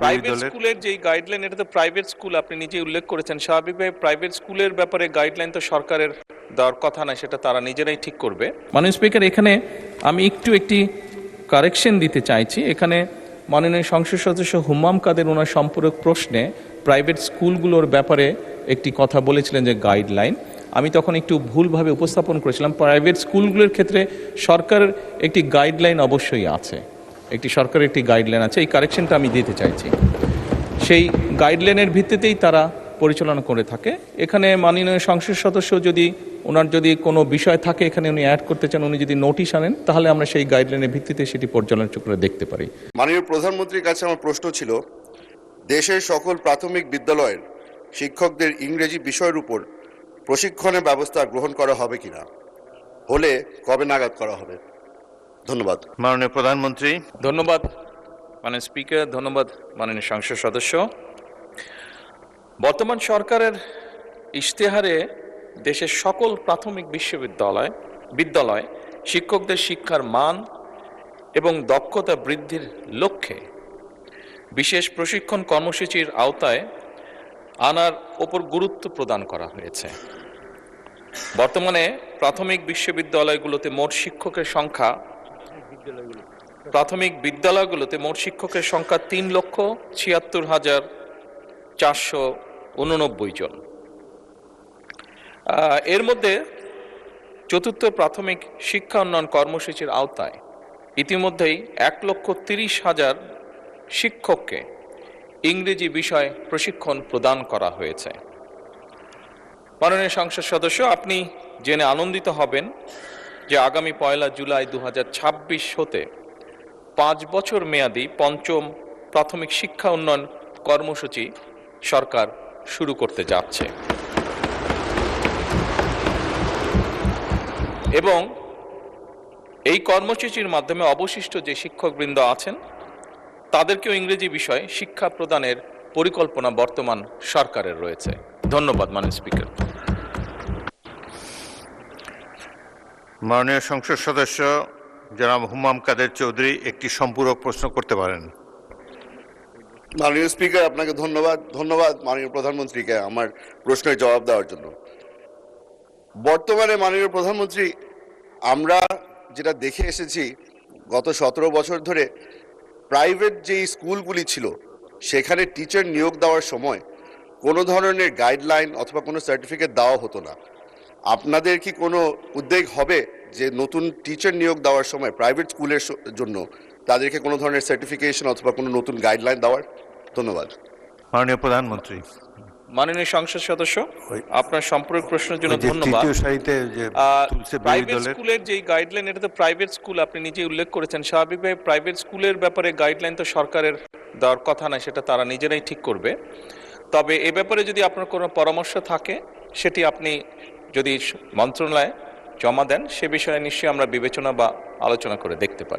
Private স্কুলের যেই guideline, এটা তো প্রাইভেট স্কুল, আপনি নিজে উল্লেখ করেছেন। স্বাভাবিকভাবে প্রাইভেট স্কুলের ব্যাপারে গাইডলাইন তো সরকারের দেওয়ার কথা না, সেটা তারা নিজেরাই ঠিক করবে। মাননীয় স্পিকার, এখানে আমি একটি কারেকশন দিতে চাইছি। এখানে মাননীয় সংসদ সদস্য হুম্মাম কাদের ওনার সম্পূরক প্রশ্নে প্রাইভেট স্কুলগুলোর ব্যাপারে একটি কথা বলেছিলেন যে গাইডলাইন, আমি তখন একটু ভুলভাবে উপস্থাপন করেছিলাম। প্রাইভেট স্কুলগুলোর ক্ষেত্রে সরকারের একটি গাইডলাইন অবশ্যই আছে, সরকারের একটি গাইডলাইন আছে। এই কারেকশনটা আমি দিতে চাইছি। সেই গাইডলাইনের ভিত্তিতেই তারা পরিচালনা করে থাকে। এখানে মাননীয় সংসদ সদস্য ওনার যদি কোনো বিষয় থাকে এখানে উনি অ্যাড করতে চান, উনি যদি নোটিশ আনেন, তাহলে আমরা সেই গাইডলাইনের ভিত্তিতে সেটি পর্যালোচনা করে দেখতে পারি। মাননীয় প্রধানমন্ত্রীর কাছে আমার প্রশ্ন ছিল, দেশের সকল প্রাথমিক বিদ্যালয়ের শিক্ষকদের ইংরেজি বিষয়ের উপর প্রশিক্ষণের ব্যবস্থা গ্রহণ করা হবে কিনা, হলে কবে নাগাদ করা হবে? ধন্যবাদ। মাননীয় প্রধানমন্ত্রী। ধন্যবাদ মাননীয় স্পিকার, ধন্যবাদ মাননীয় সংসদ সদস্য। বর্তমান সরকারের ইশতেহারে দেশের সকল প্রাথমিক বিদ্যালয় শিক্ষকদের শিক্ষার মান এবং দক্ষতা বৃদ্ধির লক্ষ্যে বিশেষ প্রশিক্ষণ কর্মসূচির আওতায় আনার ওপর গুরুত্ব প্রদান করা হয়েছে। বর্তমানে প্রাথমিক বিদ্যালয়গুলোতে মোট শিক্ষকের সংখ্যা 3,76,489 জন। এর মধ্যে চতুর্থ প্রাথমিক শিক্ষা উন্নয়ন কর্মসূচির আওতায় ইতিমধ্যেই 1,30,000 শিক্ষককে ইংরেজি বিষয় প্রশিক্ষণ প্রদান করা হয়েছে। মাননীয় সংসদ সদস্য, আপনি জেনে আনন্দিত হবেন যে আগামী 1 জুলাই 2026 হতে 5 বছর মেয়াদী পঞ্চম প্রাথমিক শিক্ষা উন্নয়ন কর্মসূচি সরকার শুরু করতে যাচ্ছে এবং এই কর্মসূচির মাধ্যমে অবশিষ্ট যে শিক্ষকবৃন্দ আছেন তাদেরকেও ইংরেজি বিষয়ে শিক্ষা প্রদানের পরিকল্পনা বর্তমান সরকারের রয়েছে। ধন্যবাদ মাননীয় স্পিকার। মাননীয় সংসদ সদস্য জনাব হুম্মাম কাদের চৌধুরী একটি সম্পূরক প্রশ্ন করতে পারেন। মাননীয় স্পিকার, আপনাকে ধন্যবাদ মাননীয় প্রধানমন্ত্রীকে আমার প্রশ্নের জবাব দেওয়ার জন্য। বর্তমানে মাননীয় প্রধানমন্ত্রী, আমরা যেটা দেখে এসেছি গত 17 বছর ধরে, প্রাইভেট যেই স্কুলগুলি ছিল সেখানে টিচার নিয়োগ দেওয়ার সময় কোনো ধরনের গাইডলাইন অথবা কোনো সার্টিফিকেট দেওয়া হতো না। আপনাদের কি কোনো উদ্যোগ হবে যে নতুন টিচার নিয়োগ দেওয়ার সময় প্রাইভেট স্কুলের জন্য তাদেরকে কোনো ধরনের সার্টিফিকেশন অথবা কোনো নতুন গাইডলাইন দেওয়ার? ধন্যবাদ। মাননীয় প্রধানমন্ত্রী। মাননীয় সংসদ সদস্য, আপনার সম্পূরক প্রশ্নের জন্য ধন্যবাদ। প্রাইভেট স্কুলের যেই গাইডলাইন, এটা তো প্রাইভেট স্কুল, আপনি নিজে উল্লেখ করেছেন। স্বাভাবিকভাবে প্রাইভেট স্কুলের ব্যাপারে গাইডলাইন তো সরকারের দেওয়ার কথা না, সেটা তারা নিজেরাই ঠিক করবে। তবে এ ব্যাপারে যদি আপনার কোনো পরামর্শ থাকে সেটি আপনি যদি মন্ত্রণালয়ে জমা দেন, সে বিষয়ে নিশ্চয়ই আমরা বিবেচনা বা আলোচনা করে দেখতে পারি।